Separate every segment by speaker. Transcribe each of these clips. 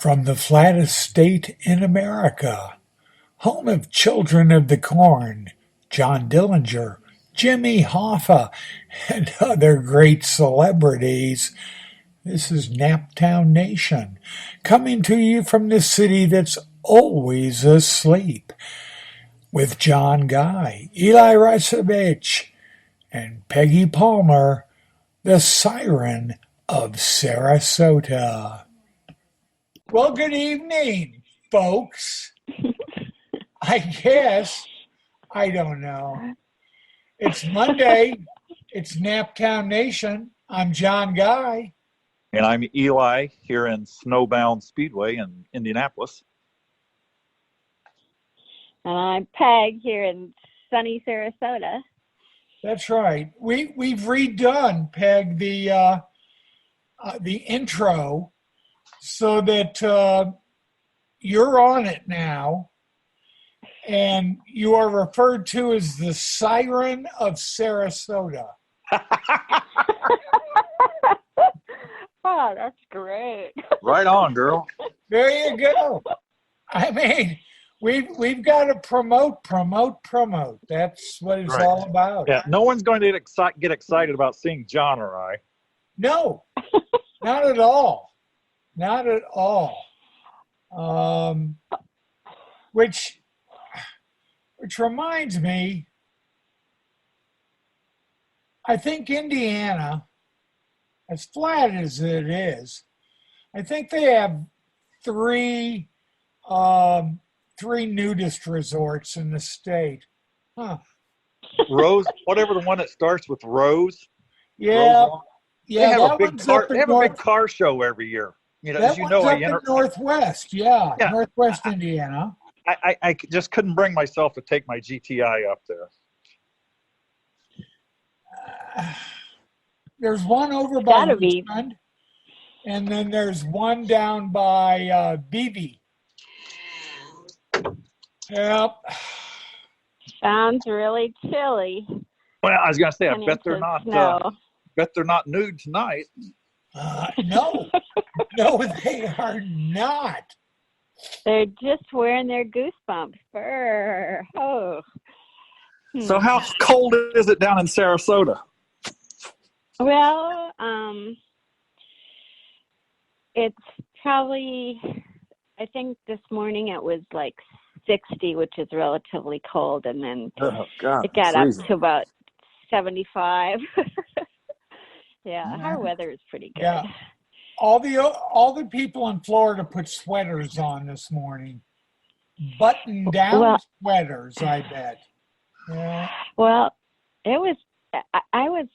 Speaker 1: From the flattest state in America, home of Children of the Corn, John Dillinger, Jimmy Hoffa, and other great celebrities, this is NapTown Nation, coming to you from the city that's always asleep, with John Guy, Eli Rasevich, and Peggy Palmer, the siren of Sarasota. Well, good evening, folks. I guess, I don't know. It's Monday. It's NapTown Nation. I'm John Guy.
Speaker 2: And I'm Eli here in Snowbound Speedway in Indianapolis.
Speaker 3: And I'm Peg here in sunny Sarasota.
Speaker 1: That's right. We've redone, Peg, the intro so that you're on it now, and you are referred to as the siren of Sarasota.
Speaker 3: Oh, that's great.
Speaker 2: Right on, girl.
Speaker 1: There you go. I mean, we've got to promote. That's what it's
Speaker 2: Right.
Speaker 1: all about.
Speaker 2: Yeah, no one's going to get excited about seeing John or I.
Speaker 1: No, not at all. Not at all. Which reminds me, I think Indiana, as flat as it is, I think they have three nudist resorts in the state. Huh.
Speaker 2: Rose, whatever the one that starts with Rose.
Speaker 1: Yeah.
Speaker 2: Rose,
Speaker 1: Yeah,
Speaker 2: they have
Speaker 1: that
Speaker 2: a big
Speaker 1: one's
Speaker 2: car.
Speaker 1: up in
Speaker 2: They have a big car show every year. You know,
Speaker 1: that
Speaker 2: as you
Speaker 1: one's
Speaker 2: know,
Speaker 1: up in Northwest. Yeah, Northwest Indiana.
Speaker 2: I just couldn't bring myself to take my GTI up there.
Speaker 1: There's one over by
Speaker 3: Gotta be.
Speaker 1: Richmond, and then there's one down by Beebe. Yep.
Speaker 3: Sounds really chilly.
Speaker 2: Well, I was gonna say, I
Speaker 3: 10
Speaker 2: bet they're
Speaker 3: inches of
Speaker 2: not.
Speaker 3: snow.
Speaker 2: Bet they're not nude tonight.
Speaker 1: No, they are not.
Speaker 3: They're just wearing their goosebumps fur. Oh.
Speaker 2: So how cold is it down in Sarasota?
Speaker 3: Well, it's probably, I think this morning it was like 60, which is relatively cold, and then
Speaker 2: Oh God,
Speaker 3: it got
Speaker 2: freezing.
Speaker 3: up to about 75. Yeah, our weather is pretty good.
Speaker 1: Yeah. All the people in Florida put sweaters on this morning. Button-down sweaters, I bet. Yeah.
Speaker 3: Well, it was. I was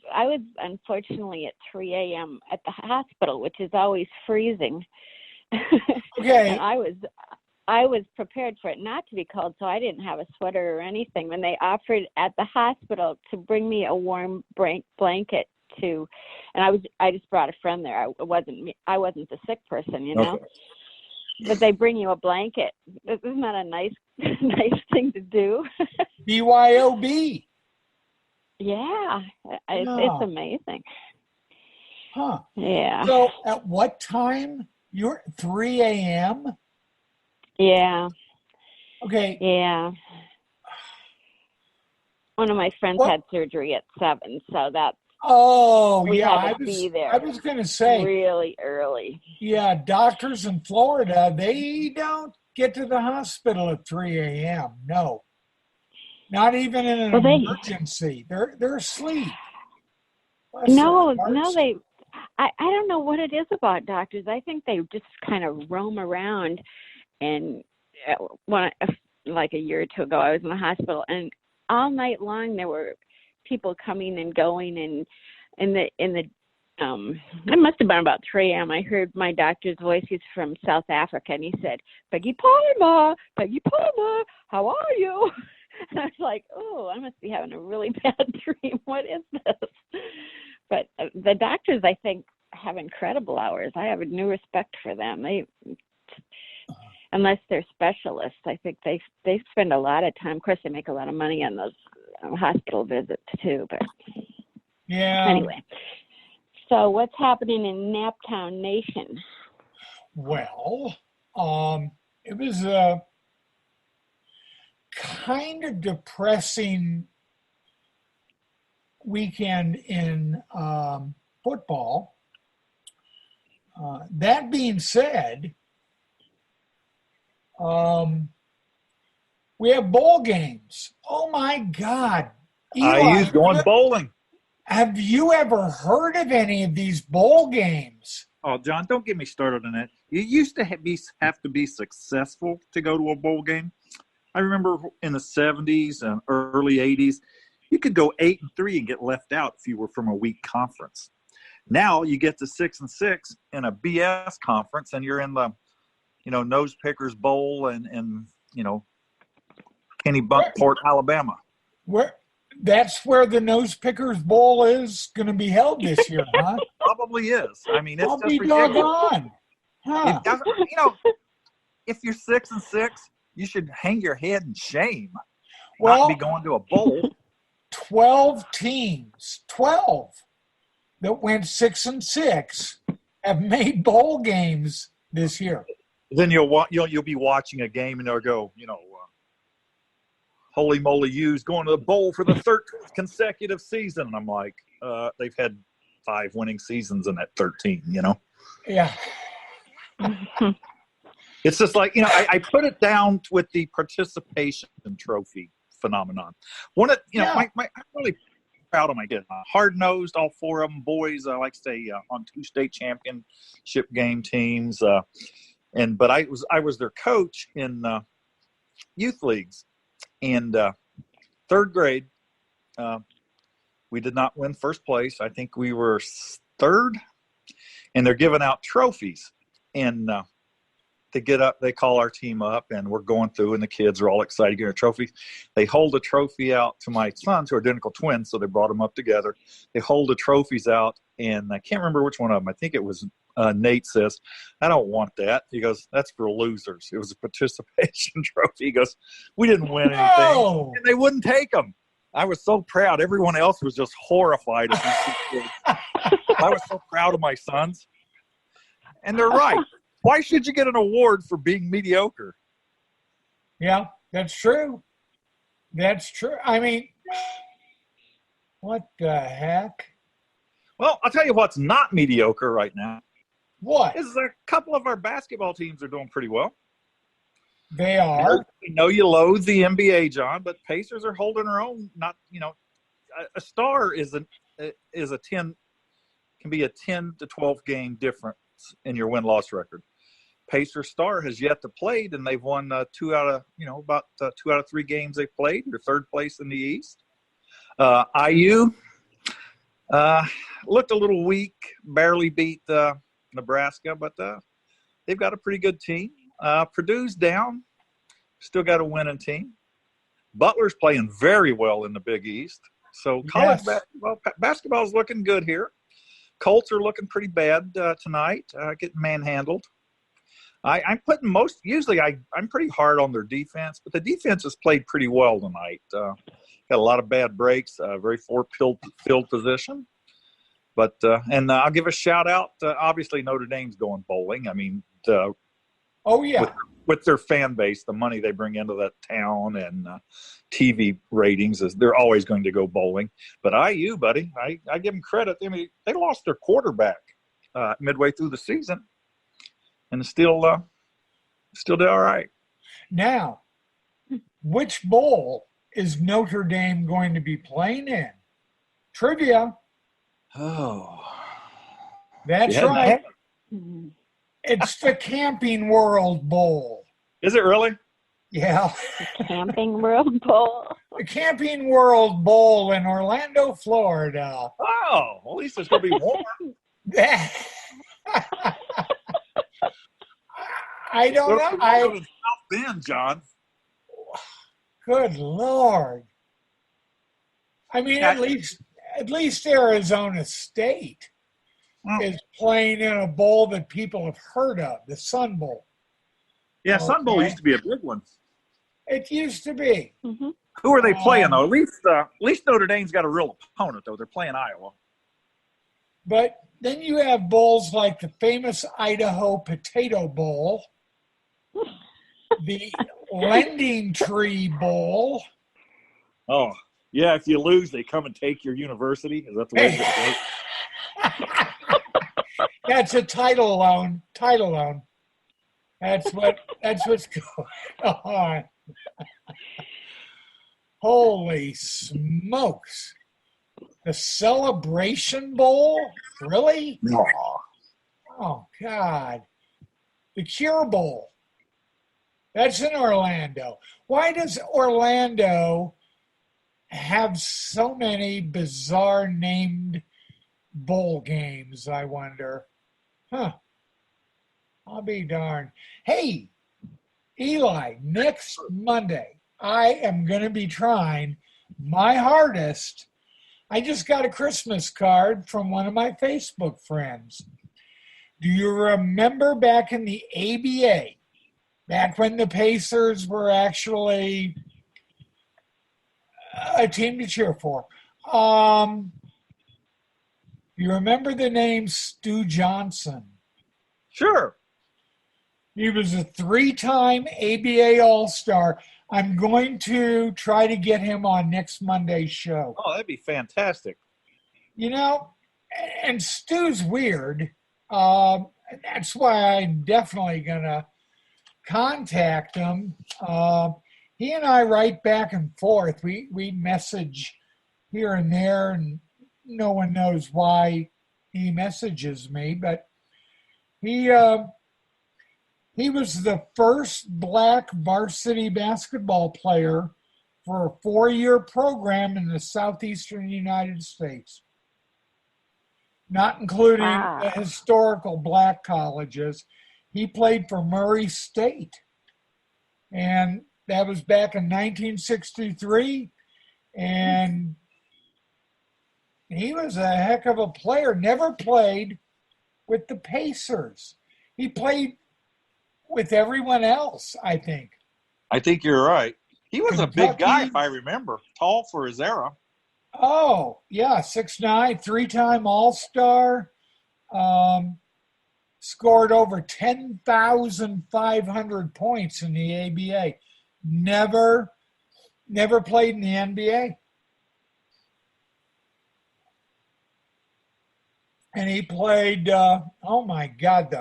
Speaker 3: unfortunately at 3 a.m. at the hospital, which is always freezing.
Speaker 1: Okay.
Speaker 3: And I was prepared for it not to be cold, so I didn't have a sweater or anything. When they offered at the hospital to bring me a warm blanket to, and I just brought a friend there. I wasn't the sick person, you know.
Speaker 2: Okay.
Speaker 3: But they bring you a blanket. Isn't that a nice thing to do?
Speaker 1: BYOB.
Speaker 3: Yeah, it's amazing.
Speaker 1: Huh.
Speaker 3: Yeah.
Speaker 1: So at what time? You're 3 a.m.?
Speaker 3: Yeah.
Speaker 1: Okay.
Speaker 3: Yeah. One of my friends had surgery at 7, so that's.
Speaker 1: Oh,
Speaker 3: we
Speaker 1: yeah.
Speaker 3: had to be there.
Speaker 1: I was going to say.
Speaker 3: Really early.
Speaker 1: Yeah, doctors in Florida, they don't get to the hospital at 3 a.m. No. Not even in an emergency. They're asleep.
Speaker 3: No, I don't know what it is about doctors. I think they just kind of roam around. And like a year or two ago, I was in the hospital, and all night long there were people coming and going, and it must have been about 3 a.m. I heard my doctor's voice. He's from South Africa, and he said, Peggy Palmer, how are you? And I was like, oh, I must be having a really bad dream. What is this? But the doctors, I think, have incredible hours. I have a new respect for them. Unless they're specialists, I think they spend a lot of time. Of course, they make a lot of money on those hospital visits too. But
Speaker 1: yeah.
Speaker 3: Anyway, so what's happening in NapTown Nation?
Speaker 1: Well, It was a kind of depressing weekend in football. That being said, we have bowl games. Oh my God. Eli,
Speaker 2: IU's going bowling.
Speaker 1: have you ever heard of any of these bowl games?
Speaker 2: Oh, John, don't get me started on that. You used to have to be successful to go to a bowl game. I remember in the 70s and early 80s, you could go 8-3 and get left out if you were from a weak conference. Now you get to 6-6 in a BS conference, and you're in the, Nose Pickers Bowl and Kennebunkport, Alabama.
Speaker 1: That's where the Nose Pickers Bowl is going to be held this year, huh?
Speaker 2: Probably is. I mean, it's
Speaker 1: I'll
Speaker 2: just
Speaker 1: be
Speaker 2: ridiculous.
Speaker 1: doggone. Huh.
Speaker 2: If you're 6-6, you should hang your head in shame.
Speaker 1: Well,
Speaker 2: not be going to a bowl.
Speaker 1: 12 teams, 12 that went 6-6 have made bowl games this year.
Speaker 2: Then you'll be watching a game and they'll go, holy moly, U's going to the bowl for the 13th consecutive season. And I'm like, they've had 5 winning seasons in that 13,
Speaker 1: Yeah.
Speaker 2: It's just like, I put it down with the participation trophy phenomenon. I'm really proud of my kids. Hard-nosed, all 4 of them boys. I like to say on 2 state championship game teams. But I was their coach in youth leagues. And 3rd grade, we did not win first place. I think we were 3rd. And they're giving out trophies. And they get up, they call our team up, and we're going through, and the kids are all excited getting a trophy. They hold a trophy out to my sons, who are identical twins, so they brought them up together. They hold the trophies out, and I can't remember which one of them. I think it was Nate says, I don't want that. He goes, that's for losers. It was a participation trophy. He goes, we didn't win anything.
Speaker 1: No.
Speaker 2: And they wouldn't take them. I was so proud. Everyone else was just horrified of these 2 kids. I was so proud of my sons. And they're right. Why should you get an award for being mediocre?
Speaker 1: Yeah, that's true. That's true. I mean, what the heck?
Speaker 2: Well, I'll tell you what's not mediocre right now.
Speaker 1: What?
Speaker 2: Is a couple of our basketball teams are doing pretty well.
Speaker 1: They are.
Speaker 2: I know you loathe the NBA, John, but Pacers are holding their own. Not, a star can be a 10 to 12 game difference in your win-loss record. Pacer star has yet to play, and they've won 2 out of 3 games they've played. They're 3rd place in the East. IU looked a little weak, barely beat Nebraska, but they've got a pretty good team. Purdue's down, still got a winning team. Butler's playing very well in the Big East. So college basketball is looking good here. Colts are looking pretty bad tonight, getting manhandled. I'm putting I'm pretty hard on their defense, but the defense has played pretty well tonight. Got a lot of bad breaks, very field position. But and I'll give a shout out. Obviously, Notre Dame's going bowling. I mean, with their fan base, the money they bring into that town and TV ratings, they're always going to go bowling. But IU, buddy, I give them credit. I mean, they lost their quarterback midway through the season, and still did all right.
Speaker 1: Now, which bowl is Notre Dame going to be playing in? Trivia.
Speaker 2: Oh,
Speaker 1: that's right. It's the Camping World Bowl.
Speaker 2: Is it really?
Speaker 1: Yeah.
Speaker 3: Camping World Bowl.
Speaker 1: The Camping World Bowl in Orlando, Florida.
Speaker 2: Oh, at least it's going to be warm.
Speaker 1: I don't know.
Speaker 2: South Bend, John.
Speaker 1: Good Lord. I mean, at least Arizona State is playing in a bowl that people have heard of, the Sun Bowl.
Speaker 2: Yeah, Sun Bowl used to be a big one.
Speaker 1: It used to be.
Speaker 3: Mm-hmm.
Speaker 2: Who are they playing, though? At least Notre Dame's got a real opponent, though. They're playing Iowa.
Speaker 1: But then you have bowls like the famous Idaho Potato Bowl. the Lending Tree Bowl.
Speaker 2: Oh, yeah. If you lose, they come and take your university. Is that the way it works?
Speaker 1: That's a title loan. Title loan. That's what's going on. Holy smokes. The Celebration Bowl? Really?
Speaker 2: No.
Speaker 1: Oh, God. The Cure Bowl. That's in Orlando. Why does Orlando have so many bizarre named bowl games, I wonder? Huh. I'll be darned. Hey, Eli, next Monday, I am going to be trying my hardest. I just got a Christmas card from one of my Facebook friends. Do you remember back in the ABA, back when the Pacers were actually a team to cheer for? You remember the name Stu Johnson?
Speaker 2: Sure.
Speaker 1: He was a 3-time ABA All-Star. I'm going to try to get him on next Monday's show.
Speaker 2: Oh, that'd be fantastic.
Speaker 1: You know, and Stu's weird. That's why I'm definitely going to contact him. He and I write back and forth. We message here and there, and no one knows why he messages me, but he was the first black varsity basketball player for a 4-year program in the southeastern United States, not including the historical black colleges. He played for Murray State, and that was back in 1963, and he was a heck of a player. Never played with the Pacers. He played with everyone else, I think.
Speaker 2: I think you're right. He was
Speaker 1: Kentucky.
Speaker 2: A big guy, if I remember. Tall for his era.
Speaker 1: Oh, yeah, 6'9", 3-time All-Star. Scored over 10,500 points in the ABA. Never played in the NBA. And he played, oh my God,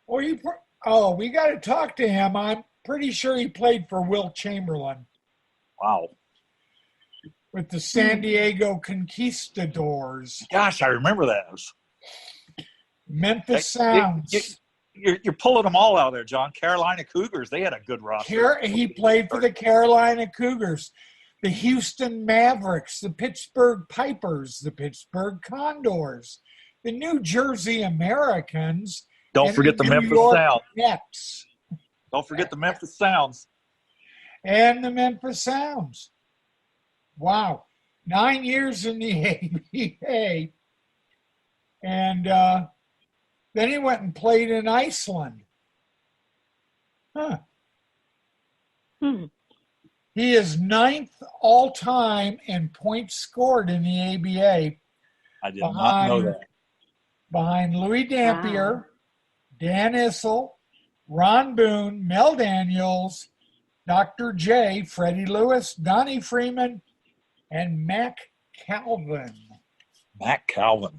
Speaker 1: we got to talk to him. I'm pretty sure he played for Wilt Chamberlain.
Speaker 2: Wow.
Speaker 1: With the San Diego Conquistadors.
Speaker 2: Gosh, I remember those.
Speaker 1: Memphis Sounds.
Speaker 2: You're pulling them all out there, John. Carolina Cougars, they had a good roster.
Speaker 1: He played for the Carolina Cougars, the Houston Mavericks, the Pittsburgh Pipers, the Pittsburgh Condors, the New Jersey Americans.
Speaker 2: Don't forget the Memphis Sounds.
Speaker 1: Nets.
Speaker 2: Don't forget the Memphis Sounds.
Speaker 1: And the Memphis Sounds. Wow. 9 years in the ABA. And then he went and played in Iceland. Huh. He is 9th all-time in points scored in the ABA.
Speaker 2: I did not know that.
Speaker 1: Behind Louis Dampier, Dan Issel, Ron Boone, Mel Daniels, Dr. J, Freddie Lewis, Donnie Freeman, and Mac Calvin.
Speaker 2: Calvin,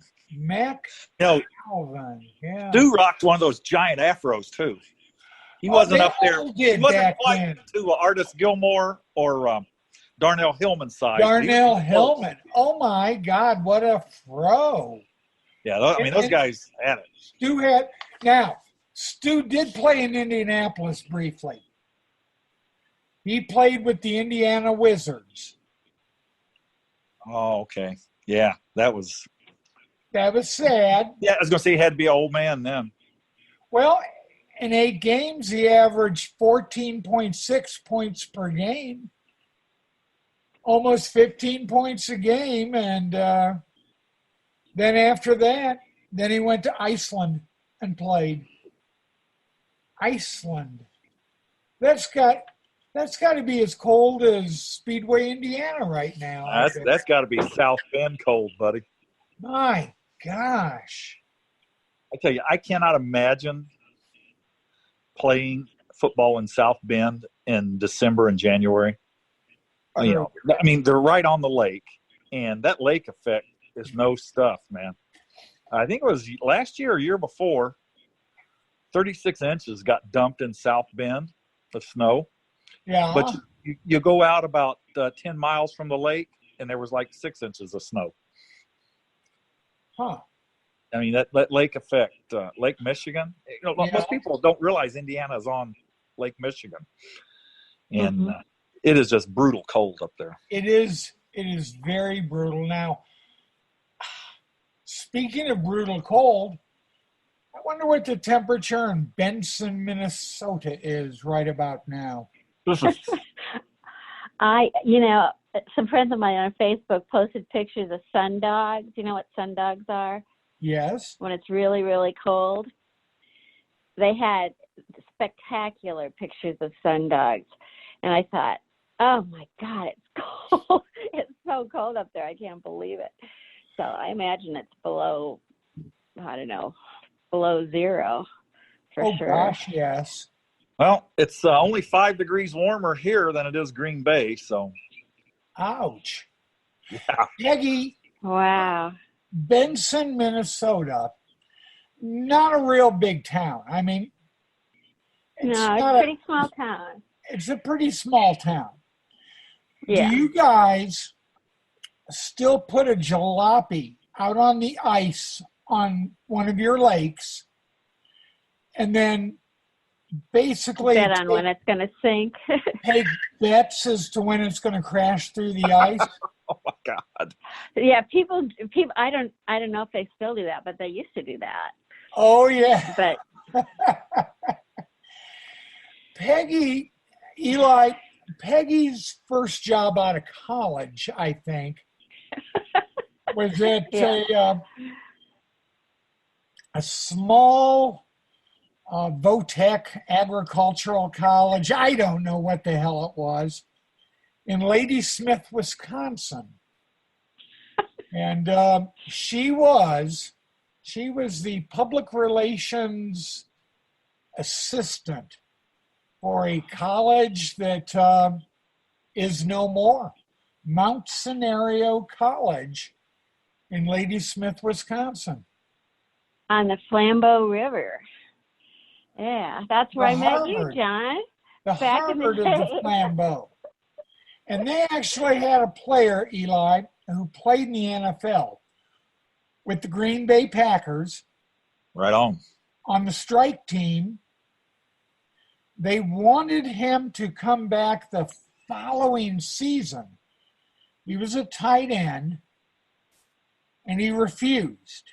Speaker 1: yeah.
Speaker 2: Stu rocked one of those giant afros, too. He wasn't up there. He wasn't quite to Artis Gilmore or Darnell Hillman's size.
Speaker 1: Darnell Hillman. Oh, my God, what a fro.
Speaker 2: Yeah, those guys had it.
Speaker 1: Stu did play in Indianapolis briefly. He played with the Indiana Wizards.
Speaker 2: Oh, okay. Yeah, that was
Speaker 1: sad.
Speaker 2: Yeah, I was going to say he had to be an old man then.
Speaker 1: Well, in 8 games, he averaged 14.6 points per game. Almost 15 points a game. And then after that, he went to Iceland and played. Iceland. That's got to be as cold as Speedway, Indiana right now.
Speaker 2: That's got to be South Bend cold, buddy.
Speaker 1: My gosh.
Speaker 2: I tell you, I cannot imagine playing football in South Bend in December and January. You know, I mean, they're right on the lake, and that lake effect is no stuff, man. I think it was last year or year before, 36 inches got dumped in South Bend of snow.
Speaker 1: Yeah.
Speaker 2: But you go out about 10 miles from the lake, and there was like 6 inches of snow.
Speaker 1: Huh.
Speaker 2: I mean, that lake effect, Lake Michigan. You know, most people don't realize Indiana is on Lake Michigan. And it is just brutal cold up there.
Speaker 1: It is very brutal. Now, speaking of brutal cold, I wonder what the temperature in Benson, Minnesota is right about now.
Speaker 3: Some friends of mine on Facebook posted pictures of sundogs. You know what sundogs are?
Speaker 1: Yes.
Speaker 3: When it's really, really cold. They had spectacular pictures of sundogs. And I thought, oh my God, it's cold. It's so cold up there. I can't believe it. So I imagine it's below, I don't know, below zero for sure.
Speaker 1: Oh gosh, yes.
Speaker 2: Well, it's only 5 degrees warmer here than it is Green Bay, so.
Speaker 1: Ouch.
Speaker 2: Yeah.
Speaker 1: Peggy.
Speaker 3: Wow.
Speaker 1: Benson, Minnesota, not a real big town. I mean,
Speaker 3: it's a pretty small town.
Speaker 1: It's a pretty small town.
Speaker 3: Yeah.
Speaker 1: Do you guys still put a jalopy out on the ice on one of your lakes and then basically
Speaker 3: bet on when it's going to sink?
Speaker 1: Take bets as to when it's going to crash through the ice?
Speaker 2: Oh my God.
Speaker 3: Yeah, people I don't know if they still do that, but they used to do that.
Speaker 1: Oh yeah.
Speaker 3: But
Speaker 1: Peggy's first job out of college, I think, was at a small Votech agricultural college. I don't know what the hell it was, in Ladysmith, Wisconsin. And she was the public relations assistant for a college that is no more, Mount Scenario College in Ladysmith, Wisconsin.
Speaker 3: On the Flambeau River. Yeah, that's where I met you, John.
Speaker 1: The Harvard of the Flambeau. And they actually had a player, Eli, who played in the NFL with the Green Bay Packers.
Speaker 2: Right on
Speaker 1: the strike team. They wanted him to come back the following season. He was a tight end, and he refused.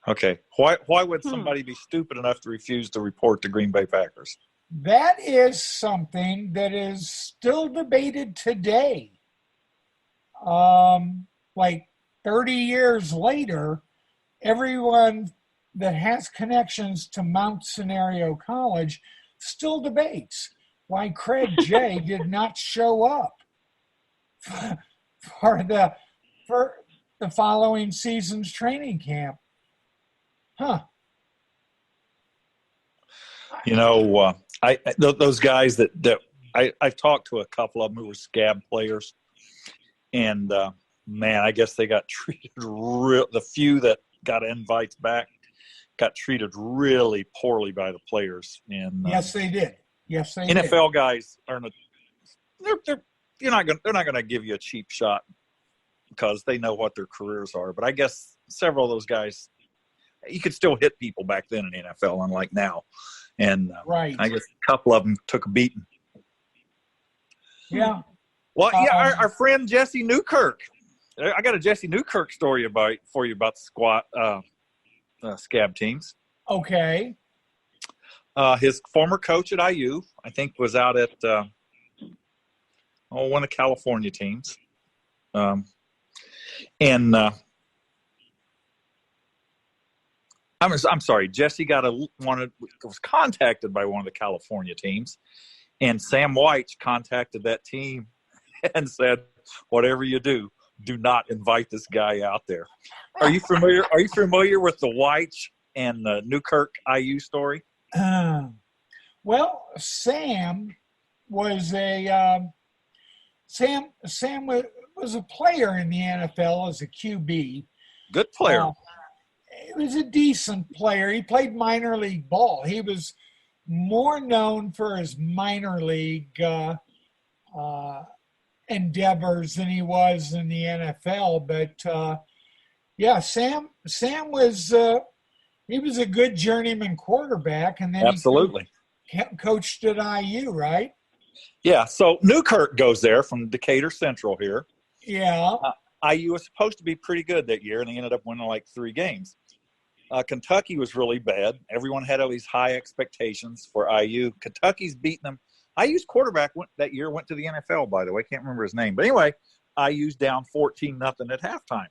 Speaker 2: Okay. Why would somebody be stupid enough to refuse to report to Green Bay Packers?
Speaker 1: That is something that is still debated today. Like 30 years later, everyone that has connections to Mount Scenario College still debates why Craig J did not show up for the following season's training camp. Huh.
Speaker 2: You know, those guys that I've talked to a couple of them who were scab players, and man, I guess they got treated the few that got invites back got treated really poorly by the players. And
Speaker 1: yes, they did. Yes, they
Speaker 2: NFL
Speaker 1: did.
Speaker 2: guys are they're not going to give you a cheap shot because they know what their careers are. But I guess several of those guys, you could still hit people back then in the NFL, unlike now. And
Speaker 1: right.
Speaker 2: I guess a couple of them took a beating.
Speaker 1: Yeah.
Speaker 2: Well, yeah, our friend Jesse Newkirk. I got a Jesse Newkirk story for you about the scab teams.
Speaker 1: Okay.
Speaker 2: His former coach at IU, I think, was out at one of the California teams. I'm sorry, Jesse was contacted by one of the California teams, and Sam White contacted that team and said, "Whatever you do not invite this guy out there." Are you familiar with the Whites and the Newkirk IU story?
Speaker 1: Well, Sam was a player in the NFL as a QB.
Speaker 2: Good player.
Speaker 1: He was a decent player. He played minor league ball. He was more known for his minor league endeavors than he was in the NFL. But Sam was he was a good journeyman quarterback, and then
Speaker 2: Absolutely.
Speaker 1: he coached at IU, right?
Speaker 2: Yeah. So Newkirk goes there from Decatur Central here.
Speaker 1: Yeah.
Speaker 2: IU was supposed to be pretty good that year, and they ended up winning like 3 games. Kentucky was really bad. Everyone had all these high expectations for IU. Kentucky's beating them. IU's quarterback that year went to the NFL, by the way. Can't remember his name. But anyway, IU's down 14-0 at halftime.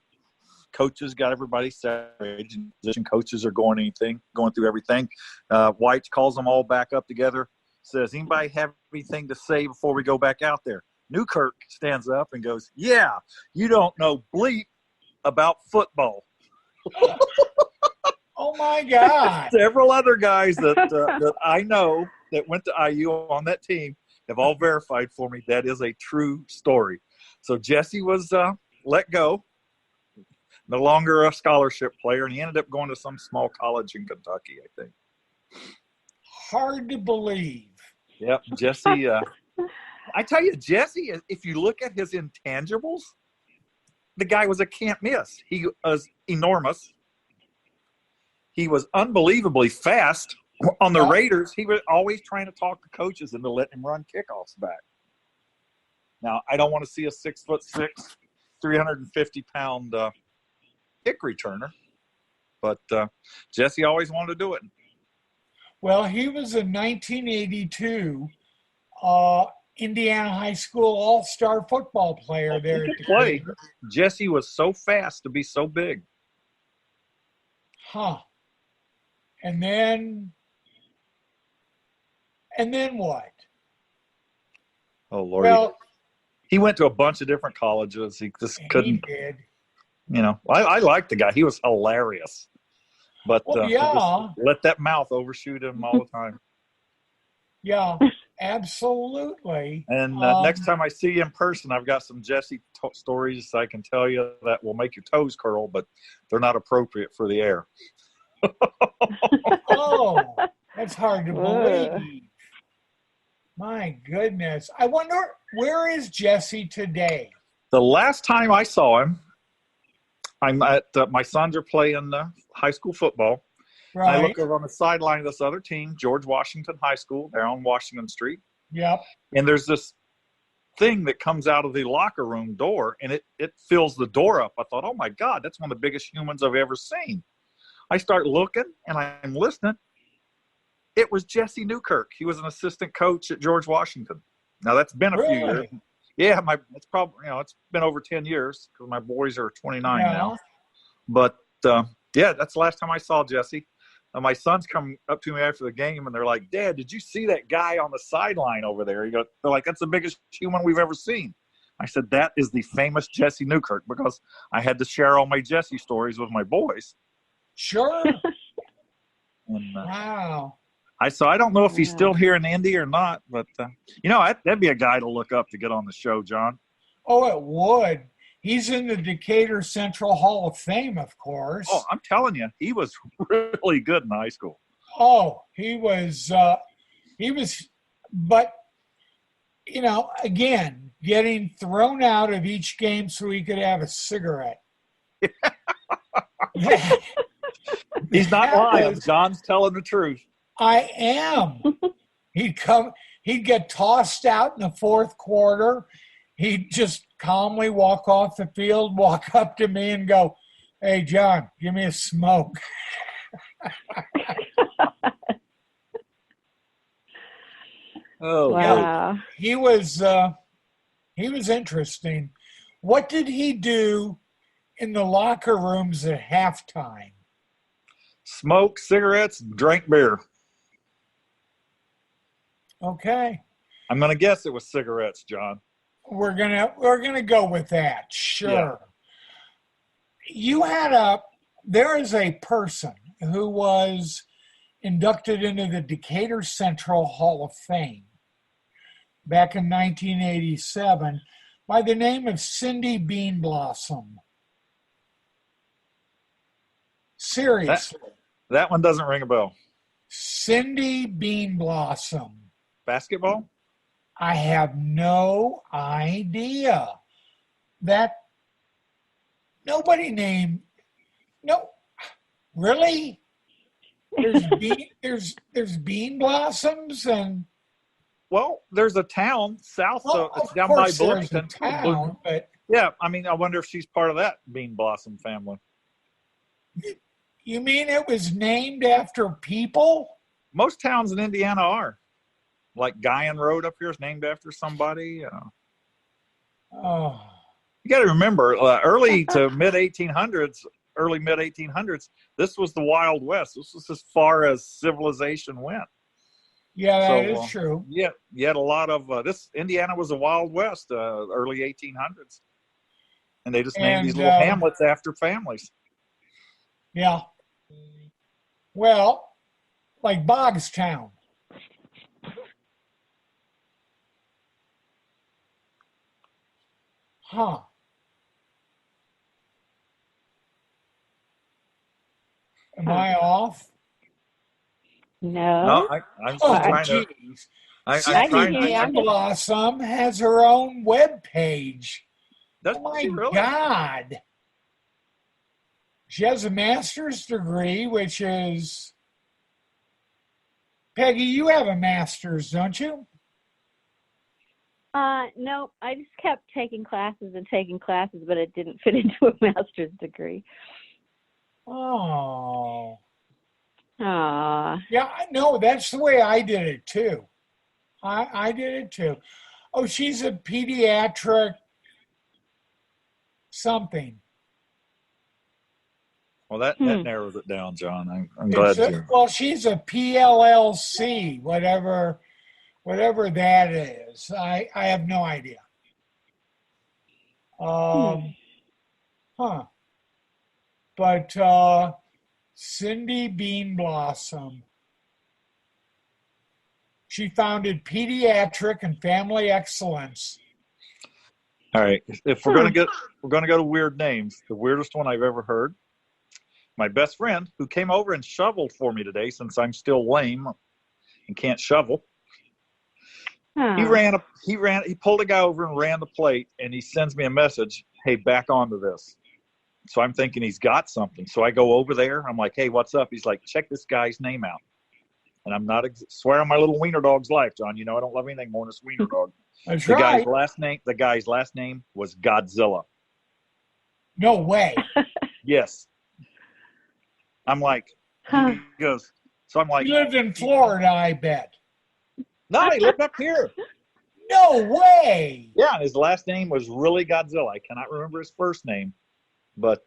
Speaker 2: Coaches got everybody separated. Position coaches are going through everything. White calls them all back up together, says, anybody have anything to say before we go back out there? Newkirk stands up and goes, yeah, you don't know bleep about football.
Speaker 1: Oh, my God.
Speaker 2: Several other guys that I know that went to IU on that team have all verified for me that is a true story. So Jesse was let go, no longer a scholarship player, and he ended up going to some small college in Kentucky, I think.
Speaker 1: Hard to believe.
Speaker 2: Yep, Jesse. I tell you, Jesse, if you look at his intangibles, the guy was a can't miss. He was enormous. He was unbelievably fast. On the Raiders, he was always trying to talk to coaches into letting him run kickoffs back. Now, I don't want to see a 6'6", 350-pound kick returner, but Jesse always wanted to do it.
Speaker 1: Well, he was a 1982 Indiana High School All-Star football player there at Decatur.
Speaker 2: Jesse was so fast to be so big.
Speaker 1: Huh. And then what?
Speaker 2: Oh, Lord.
Speaker 1: Well,
Speaker 2: he went to a bunch of different colleges. He just couldn't.
Speaker 1: He did.
Speaker 2: You know, I liked the guy. He was hilarious. But let that mouth overshoot him all the time.
Speaker 1: Yeah, absolutely.
Speaker 2: And next time I see you in person, I've got some Jesse stories I can tell you that will make your toes curl, but they're not appropriate for the air.
Speaker 1: Oh, that's hard to believe. My goodness. I wonder, where is Jesse today?
Speaker 2: The last time I saw him, I'm at my sons are playing high school football.
Speaker 1: Right.
Speaker 2: I look over on the sideline of this other team, George Washington High School. They're on Washington Street.
Speaker 1: Yep.
Speaker 2: And there's this thing that comes out of the locker room door, and it fills the door up. I thought, oh, my God, that's one of the biggest humans I've ever seen. I start looking, and I'm listening. It was Jesse Newkirk. He was an assistant coach at George Washington. Now, that's been a few years. Yeah, it's probably, it's been over 10 years because my boys are 29 now. But, that's the last time I saw Jesse. My sons come up to me after the game, and they're like, Dad, did you see that guy on the sideline over there? They're like, that's the biggest human we've ever seen. I said, that is the famous Jesse Newkirk, because I had to share all my Jesse stories with my boys.
Speaker 1: Sure.
Speaker 2: And,
Speaker 1: wow.
Speaker 2: I don't know if he's still here in Indy or not, but, that'd be a guy to look up to get on the show, John.
Speaker 1: Oh, it would. He's in the Decatur Central Hall of Fame, of course.
Speaker 2: Oh, I'm telling you, he was really good in high school.
Speaker 1: Oh, he was, but, again, getting thrown out of each game so he could have a cigarette.
Speaker 2: He's not lying. John's telling the truth.
Speaker 1: I am. He'd get tossed out in the fourth quarter. He'd just calmly walk off the field, walk up to me and go, "Hey, John, give me a smoke."
Speaker 2: Oh,
Speaker 3: wow.
Speaker 1: Yeah, he was interesting. What did he do in the locker rooms at halftime?
Speaker 2: Smoke cigarettes, drink beer.
Speaker 1: Okay.
Speaker 2: I'm going to guess it was cigarettes, John.
Speaker 1: We're gonna go with that. Sure.
Speaker 2: Yeah.
Speaker 1: You had there is a person who was inducted into the Decatur Central Hall of Fame back in 1987 by the name of Cindy Bean Blossom. Seriously.
Speaker 2: That one doesn't ring a bell.
Speaker 1: Cindy Bean Blossom.
Speaker 2: Basketball?
Speaker 1: I have no idea. That nobody named. No, really? There's bean blossoms and.
Speaker 2: Well, there's a town south of it's down by Bloomington.
Speaker 1: Town, but
Speaker 2: yeah, I mean, I wonder if she's part of that bean blossom family.
Speaker 1: You mean it was named after people?
Speaker 2: Most towns in Indiana are. Like Guyan Road up here is named after somebody.
Speaker 1: Oh.
Speaker 2: You got to remember, early to mid 1800s, this was the Wild West. This was as far as civilization went.
Speaker 1: Yeah, that is true.
Speaker 2: Yeah, you had a lot of Indiana was the Wild West, early 1800s, and they just named these little hamlets after families.
Speaker 1: Yeah. Well, like Bogstown. Huh. Am I off?
Speaker 3: No.
Speaker 2: I'm still trying to. I'm trying
Speaker 1: Bean Blossom has her own web page.
Speaker 2: Does
Speaker 1: oh my
Speaker 2: she really?
Speaker 1: God. She has a master's degree, which is... Peggy, you have a master's, don't you?
Speaker 3: No, I just kept taking classes, but it didn't fit into a master's degree.
Speaker 1: Oh.
Speaker 3: Aww.
Speaker 1: Yeah, no, that's the way I did it too. I did it too. Oh, she's a pediatric something.
Speaker 2: Well, that narrows it down, John. I'm glad you.
Speaker 1: Well, she's a PLLC, whatever that is. I have no idea. But Cindy Bean Blossom. She founded Pediatric and Family Excellence.
Speaker 2: All right. If we're gonna go to weird names, the weirdest one I've ever heard. My best friend, who came over and shoveled for me today, since I'm still lame and can't shovel. He pulled a guy over and ran the plate, and he sends me a message, "Hey, back onto this." So I'm thinking he's got something. So I go over there. I'm like, "Hey, what's up?" He's like, "Check this guy's name out." And I'm not swear on my little wiener dog's life, John. You know I don't love anything more than this wiener dog.
Speaker 1: That's
Speaker 2: right. The guy's last name was Godzilla.
Speaker 1: No way.
Speaker 2: Yes. I'm like, he goes. So I'm like,
Speaker 1: he lived in Florida, I bet.
Speaker 2: No, he lived up here.
Speaker 1: No way.
Speaker 2: Yeah, and his last name was really Godzilla. I cannot remember his first name, but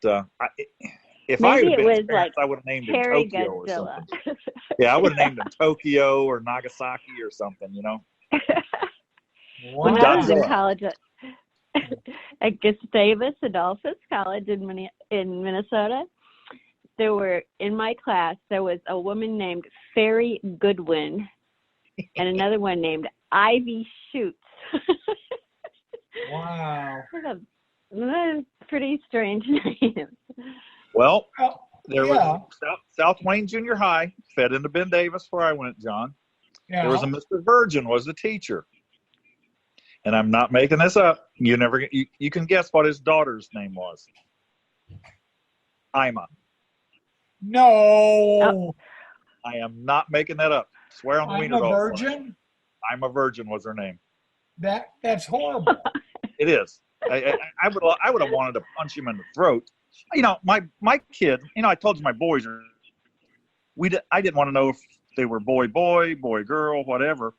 Speaker 2: if I had been his parents, I would have named him Tokyo Godzilla. Or something. Yeah, I would have named him Tokyo or Nagasaki or something, you know.
Speaker 3: When I was in college at Gustavus Adolphus College in Minnesota, in my class, there was a woman named Fairy Goodwin and another one named Ivy Shoots.
Speaker 1: Wow.
Speaker 3: Pretty strange names.
Speaker 2: Well, there was South Wayne Junior High, fed into Ben Davis where I went, John. Yeah. There was a Mr. Virgin was the teacher. And I'm not making this up. You can guess what his daughter's name was. Ima.
Speaker 1: No.
Speaker 2: I am not making that up. Swear on the wiener dog.
Speaker 1: I'm a virgin?
Speaker 2: I'm a virgin was her name.
Speaker 1: That's horrible.
Speaker 2: It is. I would have wanted to punch him in the throat. You know, my kid, you know, I told you my boys are, I didn't want to know if they were boy, girl, whatever.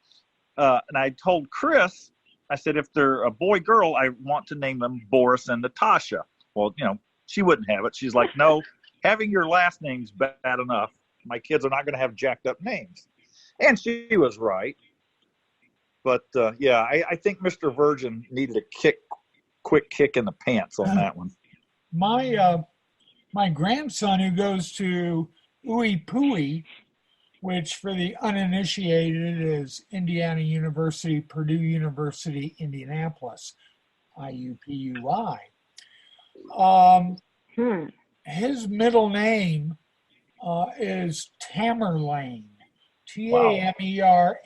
Speaker 2: And I told Chris, I said, if they're a boy, girl, I want to name them Boris and Natasha. Well, you know, she wouldn't have it. She's like, no, having your last name's bad enough. My kids are not going to have jacked up names. And she was right. But, yeah, I think Mr. Virgin needed a quick kick in the pants on that one.
Speaker 1: my grandson, who goes to Ooey Pooey, which for the uninitiated is Indiana University, Purdue University, Indianapolis, IUPUI. His middle name is Tamerlane, Tamerlane.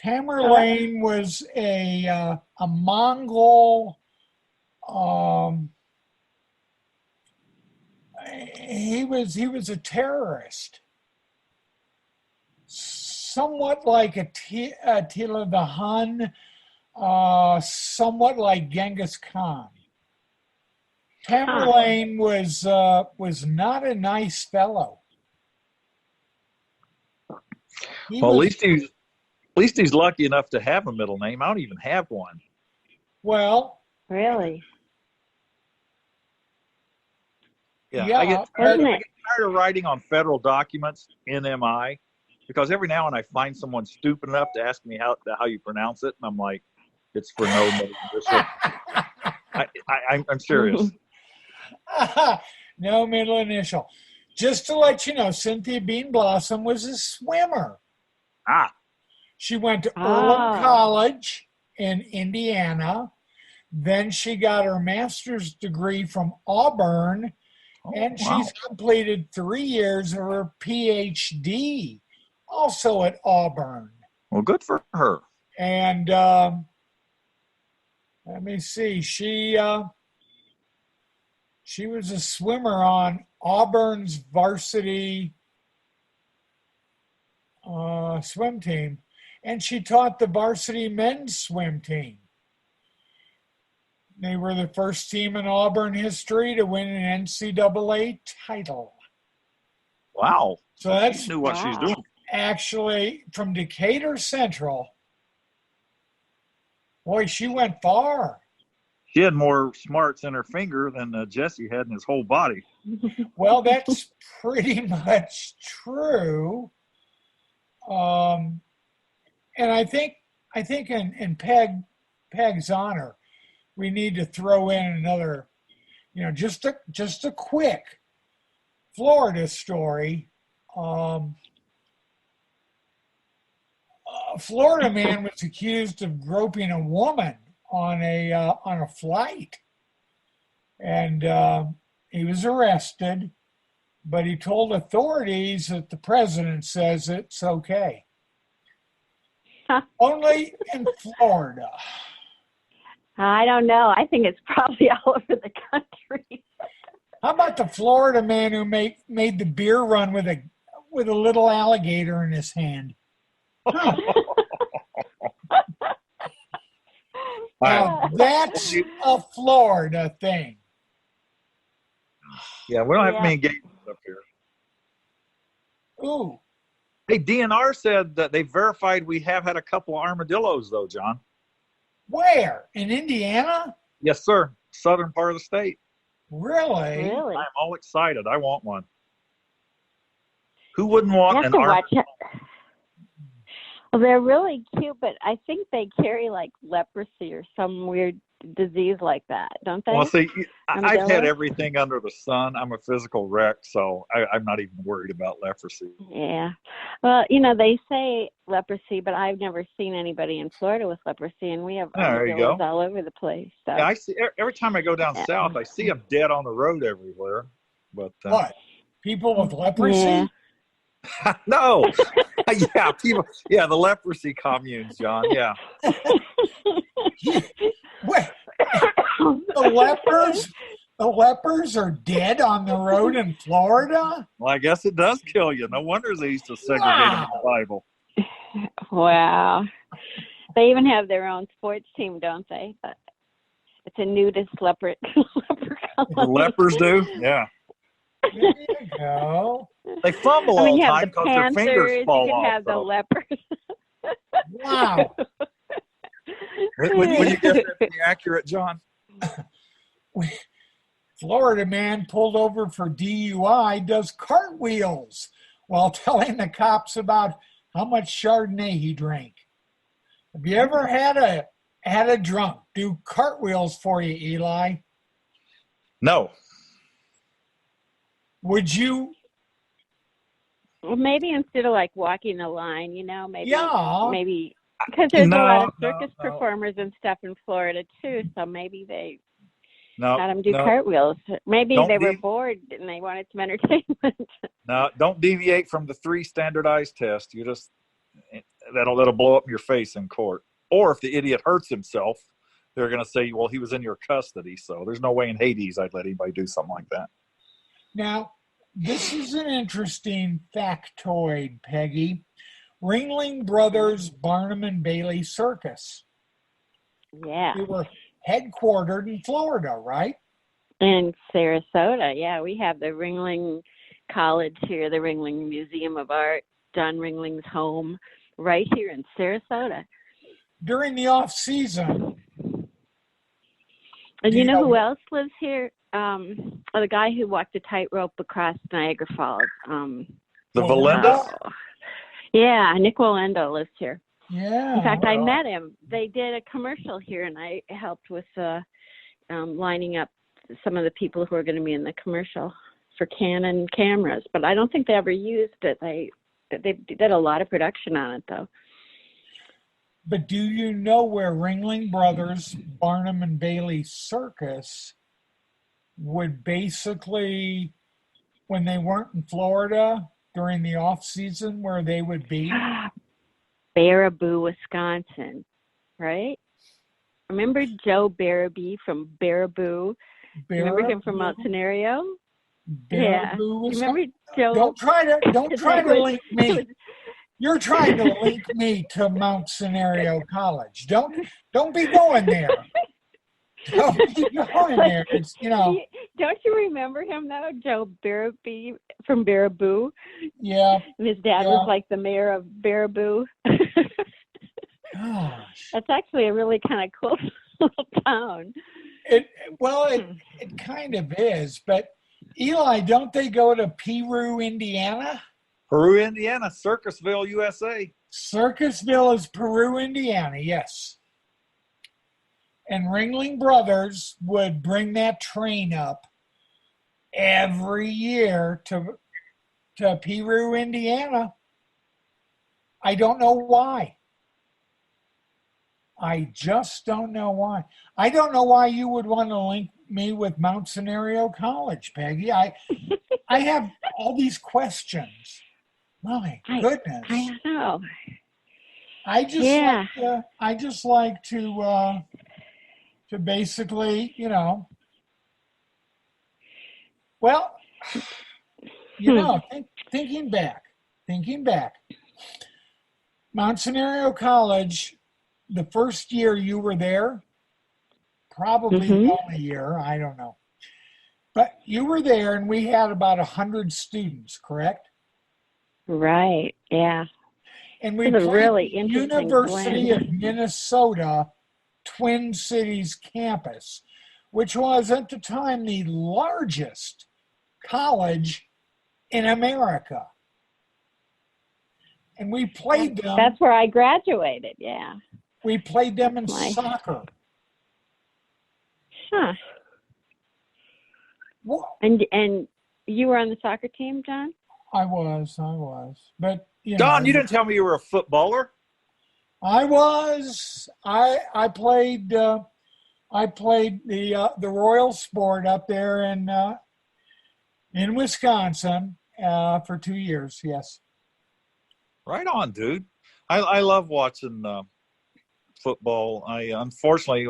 Speaker 1: Tamerlane was a Mongol. He was a terrorist, somewhat like Attila the Hun, somewhat like Genghis Khan. Tamerlane was not a nice fellow.
Speaker 2: At least he's lucky enough to have a middle name. I don't even have one.
Speaker 1: Well,
Speaker 3: really?
Speaker 2: Yeah, I get tired of writing on federal documents, NMI, because every now and then I find someone stupid enough to ask me how you pronounce it, and I'm like, it's for no middle initial. I'm serious.
Speaker 1: No middle initial. Just to let you know, Cynthia Bean Blossom was a swimmer. She went to Earlham College in Indiana. Then she got her master's degree from Auburn, and she's completed 3 years of her PhD, also at Auburn.
Speaker 2: Well, good for her.
Speaker 1: And let me see, she was a swimmer on Auburn's varsity swim team, and she taught the varsity men's swim team. They were the first team in Auburn history to win an NCAA title.
Speaker 2: Wow.
Speaker 1: So that's
Speaker 2: knew what she's doing.
Speaker 1: Actually, from Decatur Central. Boy, she went far.
Speaker 2: She had more smarts in her finger than Jesse had in his whole body.
Speaker 1: Well, that's pretty much true. And I think in Peg's honor, we need to throw in another, just a quick Florida story. A Florida man was accused of groping a woman on a flight, and he was arrested, but he told authorities that the president says it's okay. Only in Florida.
Speaker 3: I don't know. I think it's probably all over the country.
Speaker 1: How about the Florida man who made the beer run with a little alligator in his hand? Now, that's a Florida thing.
Speaker 2: Yeah, we don't have many engagements up here.
Speaker 1: Ooh.
Speaker 2: Hey, DNR said that they verified we have had a couple of armadillos, though, John.
Speaker 1: Where? In Indiana?
Speaker 2: Yes, sir. Southern part of the state.
Speaker 1: Really?
Speaker 3: Really?
Speaker 2: I'm all excited. I want one. Who wouldn't want an armadillo?
Speaker 3: Well, they're really cute, but I think they carry like leprosy or some weird disease like that, don't they?
Speaker 2: Well, see, I've had everything under the sun. I'm a physical wreck, so I'm not even worried about leprosy.
Speaker 3: Yeah. Well, they say leprosy, but I've never seen anybody in Florida with leprosy, and we have armadillos all over the place. So.
Speaker 2: Yeah, I see. Every time I go down south, I see them dead on the road everywhere. But
Speaker 1: what? People with leprosy?
Speaker 3: Yeah.
Speaker 2: No. Yeah, people. Yeah, the leprosy communes, John. Yeah.
Speaker 1: Wait, the lepers are dead on the road in Florida?
Speaker 2: Well, I guess it does kill you. No wonder they used to segregate in the Bible.
Speaker 3: Wow. They even have their own sports team, don't they? But it's a nudist leper colony.
Speaker 2: The lepers do? Yeah.
Speaker 1: There you go.
Speaker 2: They fumble all the time because their fingers fall
Speaker 3: you
Speaker 2: off.
Speaker 3: You have the lepers.
Speaker 1: Wow.
Speaker 2: When you get that to be accurate, John?
Speaker 1: Florida man pulled over for DUI does cartwheels while telling the cops about how much Chardonnay he drank. Have you ever had a drunk do cartwheels for you, Eli?
Speaker 2: No.
Speaker 1: Would you?
Speaker 3: Well, maybe instead of like walking the line, maybe because there's a lot of circus performers and stuff in Florida too. So maybe they had them do cartwheels. Maybe they were bored and they wanted some entertainment.
Speaker 2: No, don't deviate from the 3 standardized tests. That'll blow up your face in court. Or if the idiot hurts himself, they're going to say, well, he was in your custody. So there's no way in Hades I'd let anybody do something like that.
Speaker 1: Now, this is an interesting factoid, Peggy. Ringling Brothers Barnum and Bailey Circus.
Speaker 3: Yeah.
Speaker 1: We were headquartered in Florida, right?
Speaker 3: In Sarasota, yeah. We have the Ringling College here, the Ringling Museum of Art, John Ringling's home, right here in Sarasota.
Speaker 1: During the off season.
Speaker 3: And you know who else lives here? The guy who walked the tightrope across Niagara Falls.
Speaker 2: The Valendas?
Speaker 3: Yeah, Nick Walendo lives here.
Speaker 1: Yeah.
Speaker 3: In fact, I met him. They did a commercial here, and I helped with lining up some of the people who are going to be in the commercial for Canon cameras. But I don't think they ever used it. They did a lot of production on it, though.
Speaker 1: But do you know where Ringling Brothers Barnum and Bailey Circus would basically, when they weren't in Florida during the off season, where they would be?
Speaker 3: Baraboo, Wisconsin, right? Remember Joe Barabee from Baraboo? Remember him from Mount Scenario?
Speaker 1: Yeah.
Speaker 3: Remember Joe?
Speaker 1: Don't try to link me. You're trying to link me to Mount Scenario College. Don't be going there. Don't be going there. It's,
Speaker 3: Don't you remember him though, Joe Barabee from Baraboo?
Speaker 1: Yeah.
Speaker 3: And his dad was like the mayor of Baraboo.
Speaker 1: Gosh.
Speaker 3: That's actually a really kind of cool little town.
Speaker 1: It kind of is, but Eli, don't they go to Peru, Indiana?
Speaker 2: Peru, Indiana, Circusville, USA.
Speaker 1: Circusville is Peru, Indiana, yes. And Ringling Brothers would bring that train up every year to Peru, Indiana. I don't know why. I just don't know why. I don't know why you would want to link me with Mount Scenario College, Peggy. I have all these questions. My goodness.
Speaker 3: I know.
Speaker 1: I just like to basically, well, thinking back, Mount Scenario College, the first year you were there, probably the only year, I don't know. But you were there and we had about 100 students, correct?
Speaker 3: Right, yeah.
Speaker 1: And we played really University of Minnesota Twin Cities campus, which was at the time the largest college in America. And we played them.
Speaker 3: That's where I graduated, yeah.
Speaker 1: We played them in soccer.
Speaker 3: Huh.
Speaker 1: What?
Speaker 3: And you were on the soccer team, John?
Speaker 1: I was. But
Speaker 2: Don, you didn't tell me you were a footballer.
Speaker 1: I was. I played the Royal Sport up there in Wisconsin for 2 years. Yes.
Speaker 2: Right on, dude. I love watching football. Unfortunately,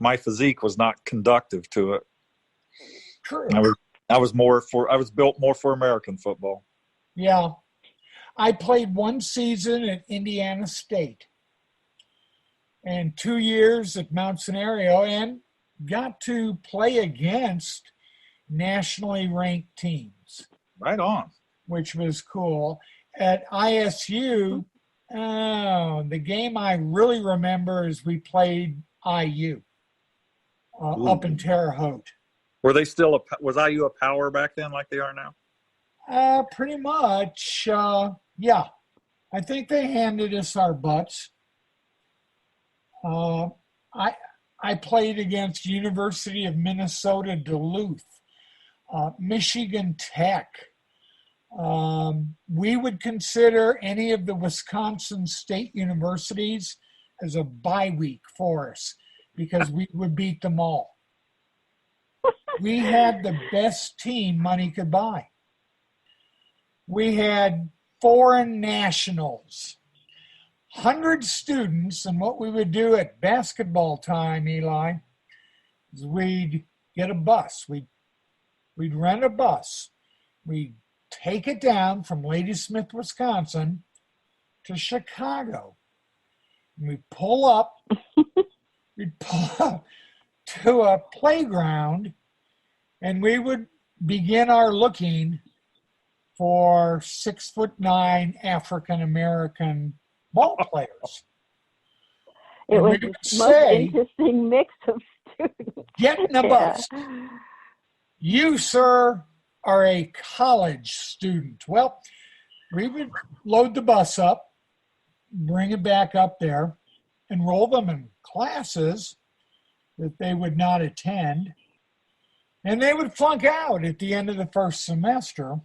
Speaker 2: my physique was not conducive to it.
Speaker 1: True.
Speaker 2: I was built more for American football.
Speaker 1: Yeah. I played 1 season at Indiana State and 2 years at Mount Scenario and got to play against nationally ranked teams.
Speaker 2: Right on.
Speaker 1: Which was cool. At ISU, the game I really remember is we played IU up in Terre Haute.
Speaker 2: Were they still was IU a power back then like they are now?
Speaker 1: Pretty much, yeah. I think they handed us our butts. I played against University of Minnesota Duluth. Michigan Tech. We would consider any of the Wisconsin state universities as a bye week for us because we would beat them all. We had the best team money could buy. We had foreign nationals, 100 students, and what we would do at basketball time, Eli, is we'd get a bus. We'd rent a bus. We'd take it down from Ladysmith, Wisconsin to Chicago. And we'd pull up to a playground, and we would begin our looking for 6'9" African American ball players.
Speaker 3: It was the most interesting mix of students.
Speaker 1: Get in the bus. You, sir, are a college student. Well, we would load the bus up, bring it back up there, enroll them in classes that they would not attend, and they would flunk out at the end of the first semester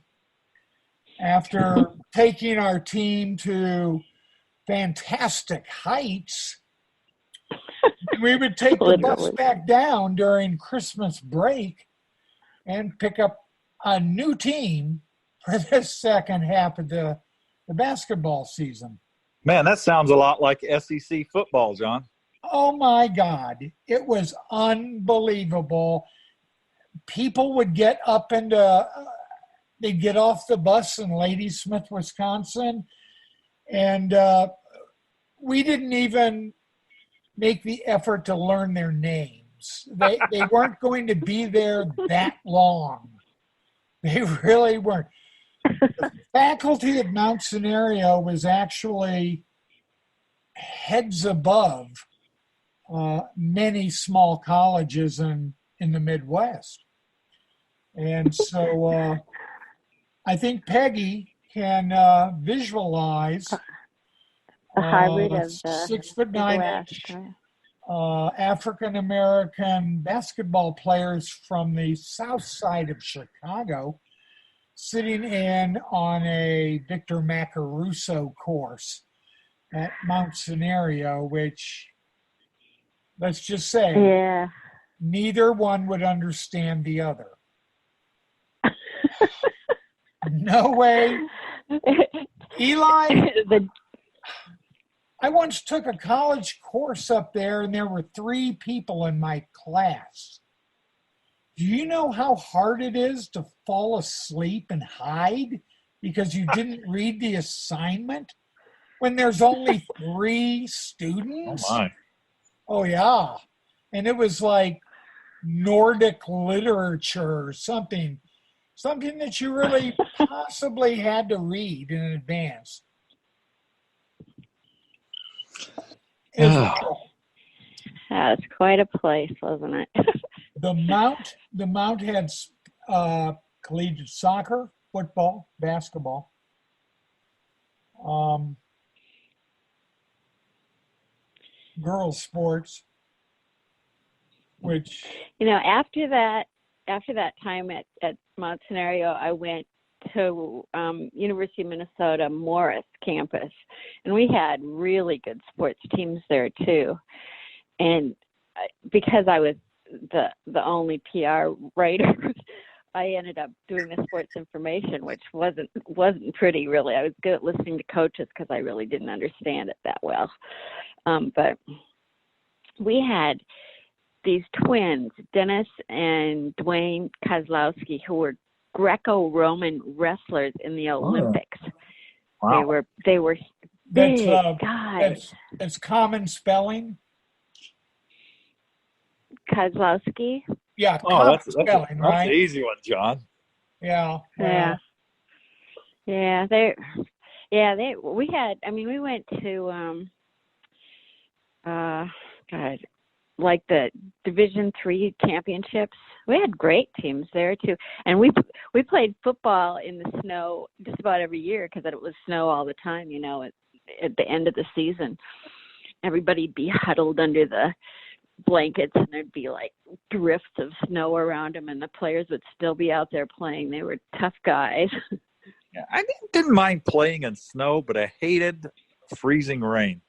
Speaker 1: after taking our team to fantastic heights. We would take the bus back down during Christmas break and pick up a new team for the second half of the basketball season.
Speaker 2: Man, that sounds a lot like SEC football, John.
Speaker 1: Oh, my God. It was unbelievable. People would get up into they'd get off the bus in Ladysmith, Wisconsin, and we didn't even make the effort to learn their names. They weren't going to be there that long. They really weren't. The faculty at Mount Scenario was actually heads above many small colleges in the Midwest. And so I think Peggy can visualize
Speaker 3: a hybrid of the
Speaker 1: 6'9" African American basketball players from the south side of Chicago sitting in on a Victor Macaruso course at Mount Scenario, which, let's just say, neither one would understand the other. No way. Eli, I once took a college course up there, and there were 3 people in my class. Do you know how hard it is to fall asleep and hide because you didn't read the assignment when there's only 3 students?
Speaker 2: Oh, my.
Speaker 1: Oh, yeah. And it was like Nordic literature or something that you really possibly had to read in advance.
Speaker 3: That was quite a place, wasn't it?
Speaker 1: The Mount had collegiate soccer, football, basketball. Girls sports, which
Speaker 3: after that time at Mount Scenario, I went to University of Minnesota Morris campus, and we had really good sports teams there too. And because I was the only PR writer, I ended up doing the sports information, which wasn't pretty really. I was good at listening to coaches because I really didn't understand it that well. But we had these twins, Dennis and Dwayne Kozlowski, who were Greco-Roman wrestlers in the Olympics.
Speaker 2: Wow.
Speaker 3: They were big guys.
Speaker 1: That's common spelling.
Speaker 3: Kozlowski.
Speaker 1: Yeah.
Speaker 2: That's
Speaker 1: spelling, right?
Speaker 2: That's an easy one, John.
Speaker 1: Yeah.
Speaker 3: Yeah. We went to like the Division III championships. We had great teams there too, and we played football in the snow just about every year because it was snow all the time. At the end of the season, everybody'd be huddled under the blankets, and there'd be like drifts of snow around them, and the players would still be out there playing. They were tough guys.
Speaker 2: Yeah, I didn't mind playing in snow, but I hated freezing rain.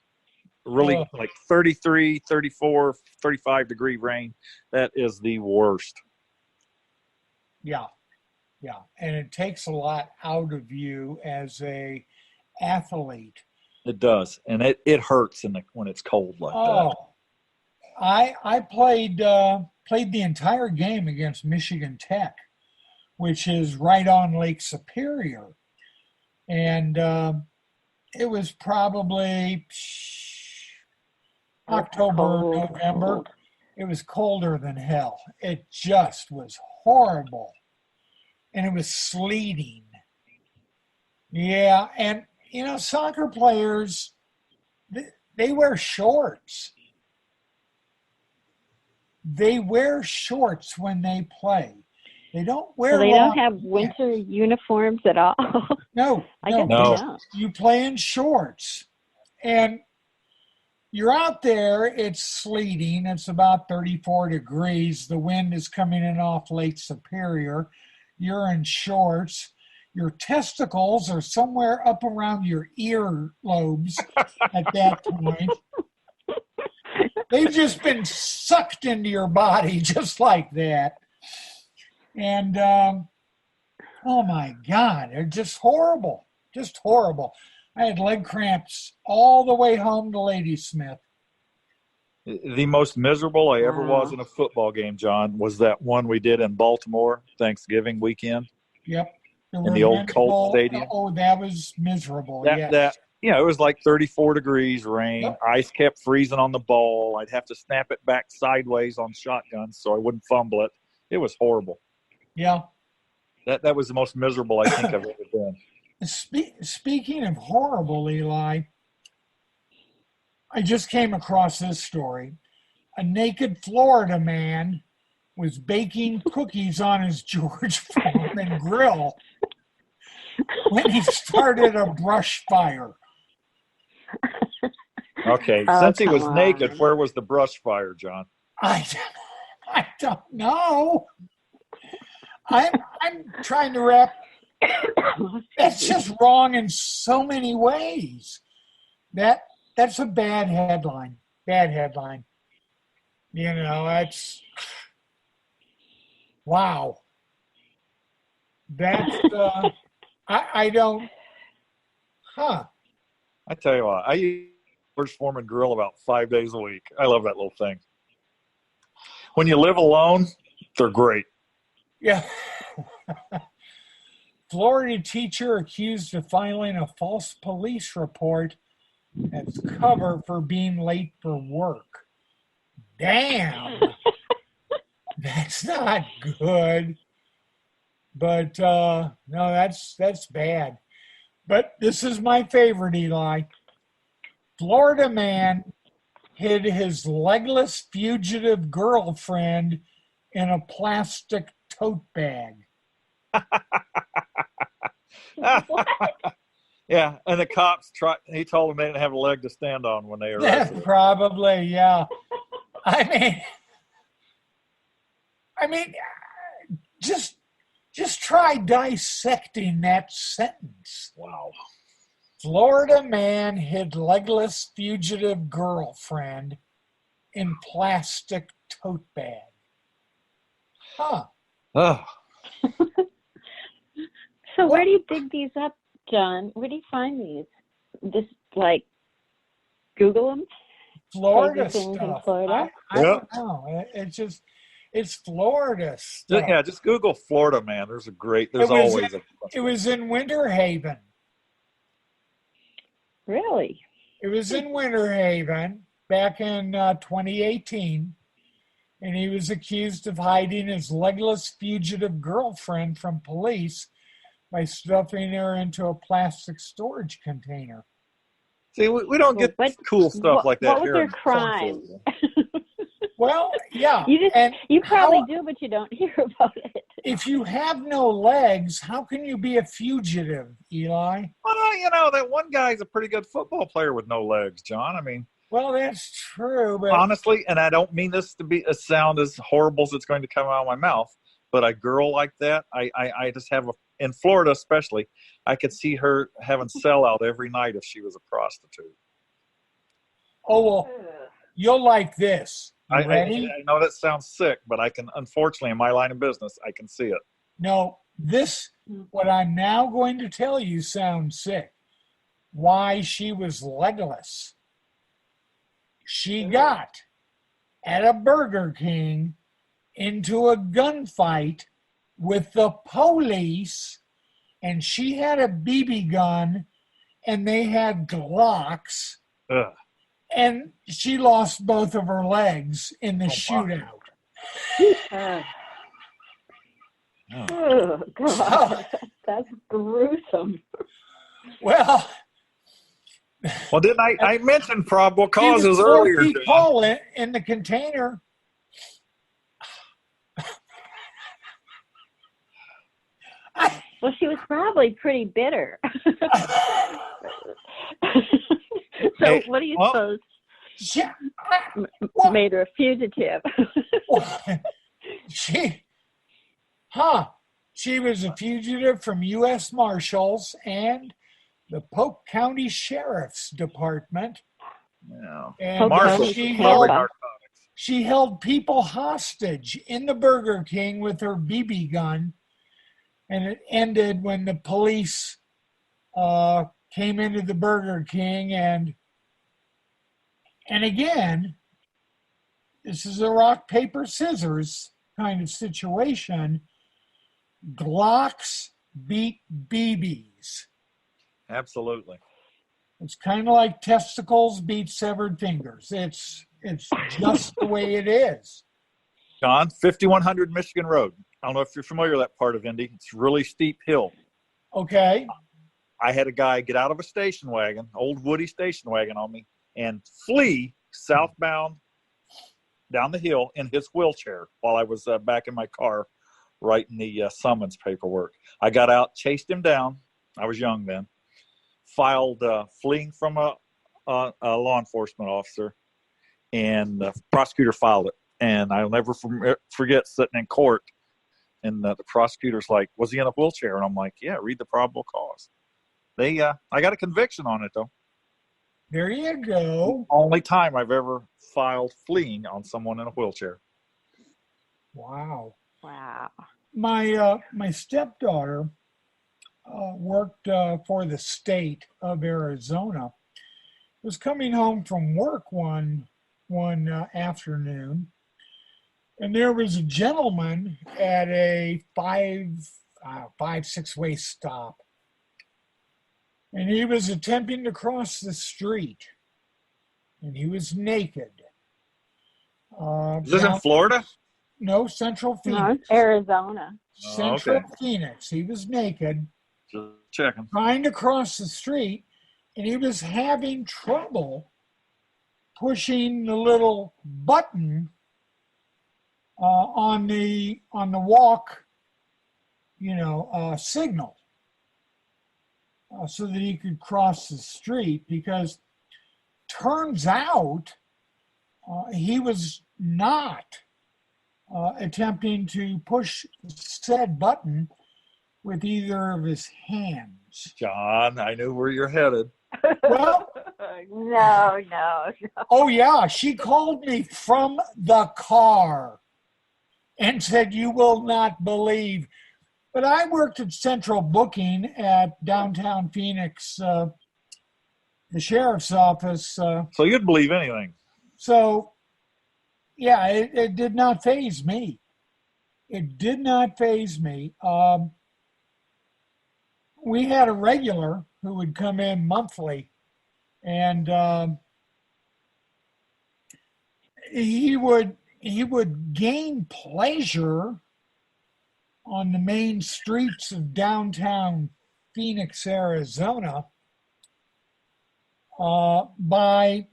Speaker 2: Really, like 33, 34, 35-degree rain. That is the worst.
Speaker 1: Yeah. And it takes a lot out of you as a athlete.
Speaker 2: It does, and it hurts when it's cold like that.
Speaker 1: I played the entire game against Michigan Tech, which is right on Lake Superior, and it was probably October, November. It was colder than hell. It just was horrible, and it was sleeting. Yeah, and soccer players, they wear shorts. They wear shorts when they play. They don't wear.
Speaker 3: So they don't have winter uniforms at all.
Speaker 1: No. You play in shorts, and you're out there. It's sleeting. It's about 34 degrees. The wind is coming in off Lake Superior. You're in shorts. Your testicles are somewhere up around your ear lobes at that point. They've just been sucked into your body just like that. And, oh my God, they're just horrible. Just horrible. I had leg cramps all the way home to Ladysmith.
Speaker 2: The most miserable I ever was in a football game, John, was that one we did in Baltimore Thanksgiving weekend.
Speaker 1: Yep.
Speaker 2: In the old Colt Stadium.
Speaker 1: Oh, that was miserable.
Speaker 2: It was like 34 degrees, rain. Yep. Ice kept freezing on the ball. I'd have to snap it back sideways on shotguns so I wouldn't fumble it. It was horrible.
Speaker 1: Yeah.
Speaker 2: That was the most miserable I think I've ever been.
Speaker 1: Speaking of horrible, Eli, I just came across this story. A naked Florida man was baking cookies on his George Foreman grill when he started a brush fire.
Speaker 2: Okay, since he was naked, where was the brush fire, John?
Speaker 1: I don't know. I'm trying to wrap. That's just wrong in so many ways. That's a bad headline. Bad headline. That's wow. That's I don't. Huh.
Speaker 2: I tell you what, I use George Foreman grill about 5 days a week. I love that little thing. When you live alone, they're great.
Speaker 1: Yeah. Florida teacher accused of filing a false police report as cover for being late for work. Damn. That's not good. But no, that's bad. But this is my favorite, Eli. Florida man hid his legless fugitive girlfriend in a plastic tote bag.
Speaker 2: Yeah, and the cops he told them they didn't have a leg to stand on when they arrested him.
Speaker 1: Probably, yeah. I mean, just try dissecting that sentence.
Speaker 2: Wow.
Speaker 1: Florida man hid legless fugitive girlfriend in plastic tote bag. Huh.
Speaker 2: Oh.
Speaker 3: So where do you dig these up, John? Where do you find these? Just like Google them?
Speaker 1: Florida
Speaker 3: things
Speaker 1: stuff.
Speaker 3: In Florida?
Speaker 1: I don't know. It's Florida stuff.
Speaker 2: Yeah, just Google Florida man.
Speaker 1: It was in Winter Haven.
Speaker 3: Really?
Speaker 1: It was in Winter Haven back in 2018, and he was accused of hiding his legless fugitive girlfriend from police by stuffing her into a plastic storage container.
Speaker 2: See, we don't get cool stuff like that here.
Speaker 3: What was their crime?
Speaker 1: Well, yeah.
Speaker 3: You probably do, but you don't hear about it.
Speaker 1: If you have no legs, how can you be a fugitive, Eli?
Speaker 2: Well, that one guy's a pretty good football player with no legs, John. I mean,
Speaker 1: Well, that's true, but
Speaker 2: Honestly, and I don't mean this to be a sound as horrible as it's going to come out of my mouth, but a girl like that, I just have in Florida especially, I could see her having sellout every night if she was a prostitute.
Speaker 1: oh well, you'll like this. You
Speaker 2: I
Speaker 1: ready?
Speaker 2: know that sounds sick, but I can, unfortunately, in my line of business, I can see it.
Speaker 1: No, what I'm now going to tell you sounds sick. Why she was legless. She got at a Burger King into a gunfight with the police, and she had a BB gun, and they had Glocks,
Speaker 2: Ugh.
Speaker 1: and she lost both of her legs in the shootout.
Speaker 3: Oh, God. That's gruesome.
Speaker 1: Well,
Speaker 2: didn't I mentioned probable
Speaker 1: he was
Speaker 2: causes
Speaker 1: 4
Speaker 2: earlier,
Speaker 1: feet
Speaker 2: John.
Speaker 1: tall in the container.
Speaker 3: Well, she was probably pretty bitter. So
Speaker 2: Hey,
Speaker 3: what do you
Speaker 2: well,
Speaker 3: suppose
Speaker 1: Well,
Speaker 3: made her a fugitive?
Speaker 1: she was a fugitive from U.S. Marshals and the Polk County Sheriff's Department.
Speaker 2: Yeah.
Speaker 1: And
Speaker 2: Marshals
Speaker 1: she
Speaker 2: probably
Speaker 1: held,
Speaker 2: narcotics.
Speaker 1: she held people hostage in the Burger King with her BB gun. And it ended when the police came into the Burger King. And again, this is a rock, paper, scissors kind of situation. Glocks beat BBs.
Speaker 2: Absolutely.
Speaker 1: It's kind of like testicles beat severed fingers. It's just the way it is.
Speaker 2: John, 5100 Michigan Road. I don't know if you're familiar with that part of Indy. It's a really steep hill.
Speaker 1: Okay.
Speaker 2: I had a guy get out of a station wagon, old Woody station wagon on me, and flee southbound down the hill in his wheelchair while I was back in my car writing the summons paperwork. I got out, chased him down. I was young then. Filed fleeing from a law enforcement officer, and the prosecutor filed it. And I'll never forget sitting in court, and the prosecutor's like, "Was he in a wheelchair?" And I'm like, "Yeah, read the probable cause." I got a conviction on it though.
Speaker 1: There you go.
Speaker 2: Only time I've ever filed fleeing on someone in a wheelchair.
Speaker 1: Wow.
Speaker 3: Wow.
Speaker 1: My stepdaughter worked for the state of Arizona. Was coming home from work one afternoon, and there was a gentleman at a 6-way stop, and he was attempting to cross the street, and he was naked.
Speaker 2: Is this in Florida?
Speaker 1: No, Central Phoenix.
Speaker 3: No, it's Arizona.
Speaker 1: Central Phoenix. He was naked.
Speaker 2: Just checking.
Speaker 1: Trying to cross the street, and he was having trouble pushing the little button on the walk, signal, so that he could cross the street. Because turns out he was not attempting to push said button with either of his hands.
Speaker 2: John, I knew where you're headed.
Speaker 1: Well,
Speaker 3: no.
Speaker 1: oh yeah, she called me from the car and said, "You will not believe." But I worked at Central Booking at downtown Phoenix, the sheriff's office.
Speaker 2: So you'd believe anything.
Speaker 1: So, yeah, it did not faze me. It did not faze me. We had a regular who would come in monthly, and he would gain pleasure on the main streets of downtown Phoenix, Arizona, by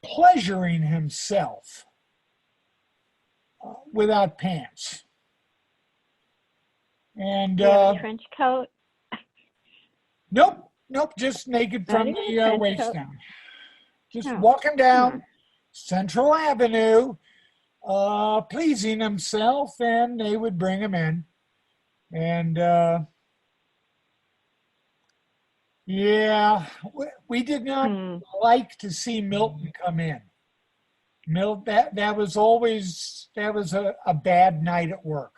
Speaker 1: pleasuring himself without pants. And
Speaker 3: trench coat?
Speaker 1: Nope, just naked from the waist down. just walking down Central Avenue, pleasing himself, and they would bring him in. And yeah, we did not like to see Milton come in. That was always a bad night at work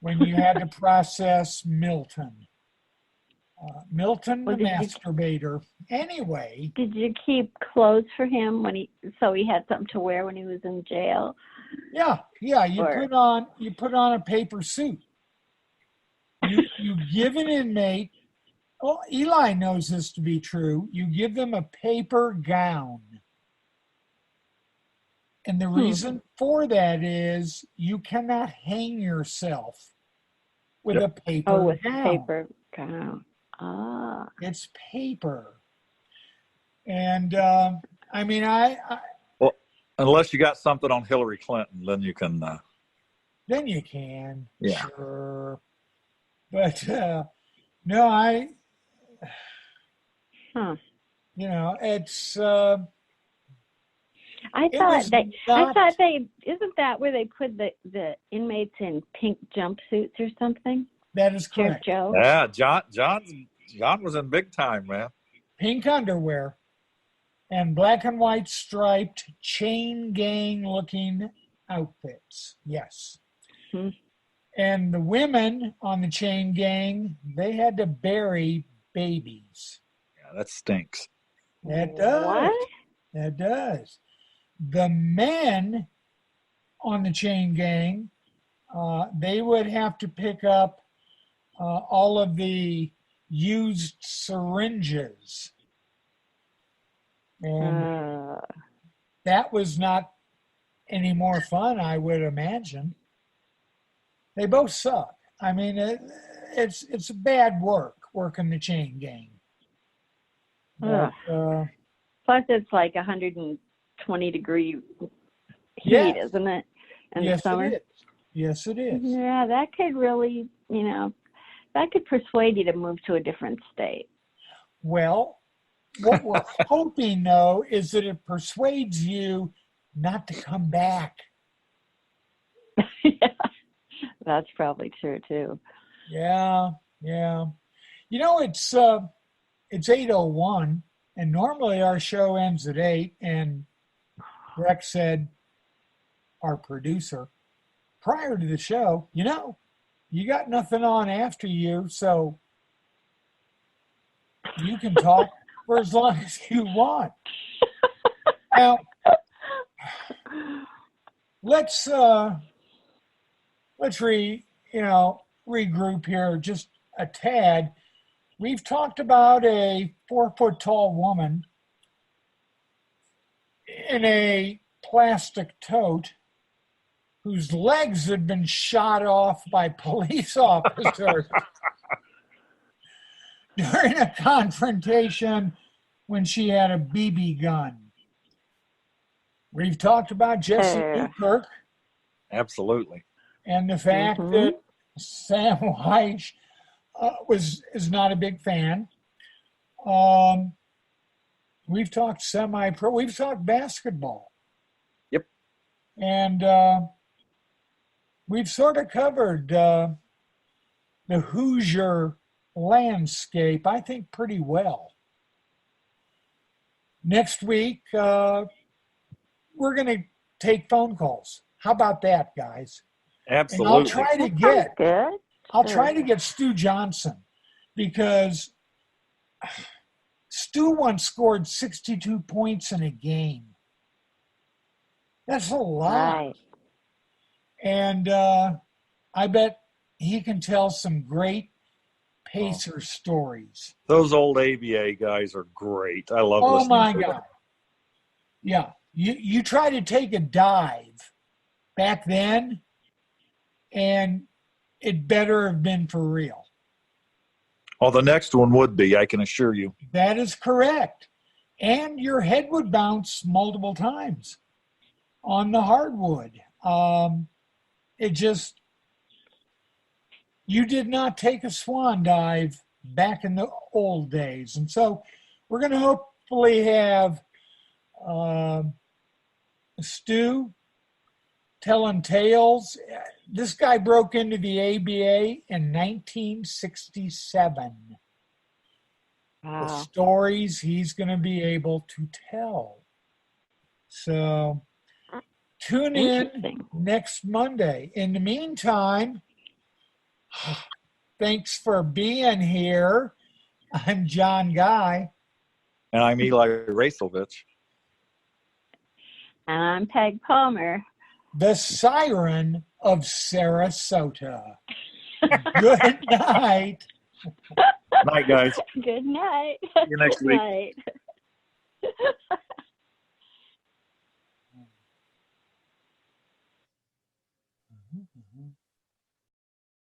Speaker 1: when you had to process Milton. Milton the masturbator. Anyway.
Speaker 3: Did you keep clothes for him so he had something to wear when he was in jail?
Speaker 1: Yeah. You put on a paper suit. You give an inmate. Well, Eli knows this to be true. You give them a paper gown. And the reason for that is you cannot hang yourself with a paper gown.
Speaker 3: Paper gown. Ah.
Speaker 1: It's paper. And
Speaker 2: well, unless you got something on Hillary Clinton, then you can.
Speaker 1: Then you can.
Speaker 2: Yeah.
Speaker 1: Sure. But no, it's.
Speaker 3: I thought they isn't that where they put the inmates in pink jumpsuits or something?
Speaker 1: That is correct.
Speaker 3: Joe?
Speaker 2: Yeah, John was in big time, man.
Speaker 1: Pink underwear and black and white striped chain gang looking outfits. Yes. And the women on the chain gang, they had to bury babies.
Speaker 2: Yeah, that stinks.
Speaker 1: That does.
Speaker 3: What?
Speaker 1: That does. The men on the chain gang, they would have to pick up all of the used syringes. And that was not any more fun, I would imagine. They both suck. I mean, it's bad work, working the chain gang. But,
Speaker 3: plus, it's like 120-degree heat, isn't it? In the summer?
Speaker 1: It is. Yes, it is.
Speaker 3: Yeah, that could really, that could persuade you to move to a different state.
Speaker 1: Well, what we're hoping, though, is that it persuades you not to come back.
Speaker 3: Yeah, that's probably true, too.
Speaker 1: Yeah. It's 8:01, and normally our show ends at 8, and Rex said, our producer, prior to the show, you got nothing on after you, so you can talk for as long as you want. Now, let's regroup here just a tad. We've talked about a 4-foot-tall woman in a plastic tote whose legs had been shot off by police officers during a confrontation when she had a BB gun. We've talked about Jesse Newkirk.
Speaker 2: Absolutely.
Speaker 1: And the fact that Sam Weish is not a big fan. We've talked semi-pro. We've talked basketball.
Speaker 2: Yep.
Speaker 1: And we've sort of covered the Hoosier landscape, I think, pretty well. Next week, we're going to take phone calls. How about that, guys?
Speaker 2: Absolutely.
Speaker 1: And I'll try to get Stu Johnson, because Stu once scored 62 points in a game. That's a lot.
Speaker 3: Right.
Speaker 1: And I bet he can tell some great Pacer stories.
Speaker 2: Those old ABA guys are great. I love listening to them.
Speaker 1: Oh, my God. Yeah. You try to take a dive back then, and it better have been for real.
Speaker 2: Oh, the next one would be, I can assure you.
Speaker 1: That is correct. And your head would bounce multiple times on the hardwood. You did not take a swan dive back in the old days. And so we're going to hopefully have Stu telling tales. This guy broke into the ABA in 1967.
Speaker 3: Wow.
Speaker 1: The stories he's going to be able to tell. So tune in next Monday. In the meantime, thanks for being here. I'm John Guy.
Speaker 2: And I'm Eli Racevich.
Speaker 3: And I'm Peg Palmer.
Speaker 1: The Siren of Sarasota. Good night.
Speaker 2: Night, guys.
Speaker 3: Good night.
Speaker 2: See you next week.
Speaker 3: Night.